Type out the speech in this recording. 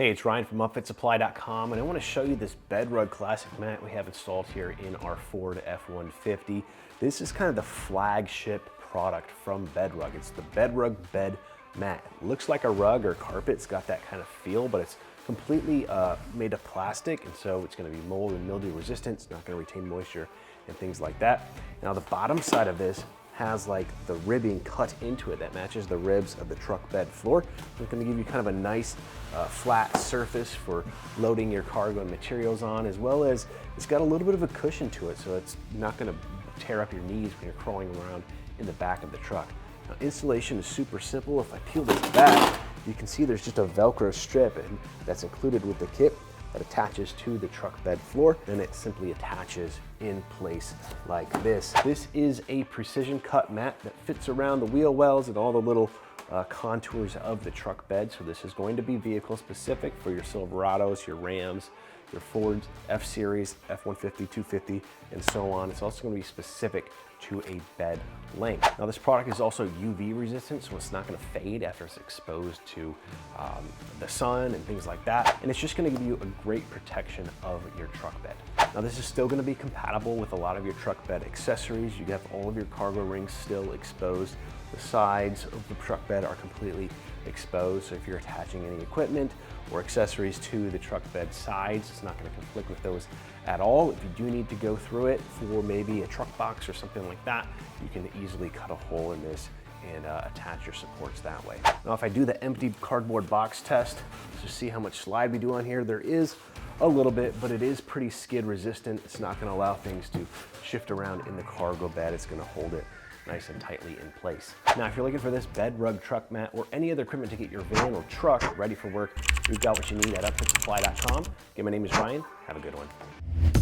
Hey, it's Ryan from UpfitSupply.com, and I want to show you this BedRug Classic Mat we have installed here in our Ford F-150. This is kind of the flagship product from BedRug. It's the BedRug Bed Mat. It looks like a rug or carpet. It's got that kind of feel, but it's completely made of plastic, and so it's going to be mold and mildew resistant. It's not going to retain moisture and things like that. Now the bottom side of this has like the ribbing cut into it that matches the ribs of the truck bed floor. So it's going to give you kind of a nice flat surface for loading your cargo and materials on, as well as it's got a little bit of a cushion to it, so it's not going to tear up your knees when you're crawling around in the back of the truck. Now, installation is super simple. If I peel this back, you can see there's just a Velcro strip and that's included with the kit that attaches to the truck bed floor. Then it simply attaches in place like this. This is a precision cut mat that fits around the wheel wells and all the little contours of the truck bed. So this is going to be vehicle specific for your Silverados, your Rams, your Fords, F-Series, F-150, 250, and so on. It's also going to be specific to a bed length. Now this product is also UV resistant, so it's not going to fade after it's exposed to the sun and things like that. And it's just going to give you a great protection of your truck bed. Now this is still going to be compatible with a lot of your truck bed accessories. You have all of your cargo rings still exposed. The sides of the truck bed are completely exposed, so if you're attaching any equipment or accessories to the truck bed sides, it's not going to conflict with those at all. If you do need to go through it for maybe a truck box or something like that, you can easily cut a hole in this and attach your supports that way. Now if I do the empty cardboard box test to see how much slide we do on here, there is a little bit, but it is pretty skid resistant. It's not going to allow things to shift around in the cargo bed. It's going to hold it nice and tightly in place. Now, if you're looking for this BedRug truck mat or any other equipment to get your van or truck ready for work, we've got what you need at UpfitSupply.com. Again, my name is Ryan. Have a good one.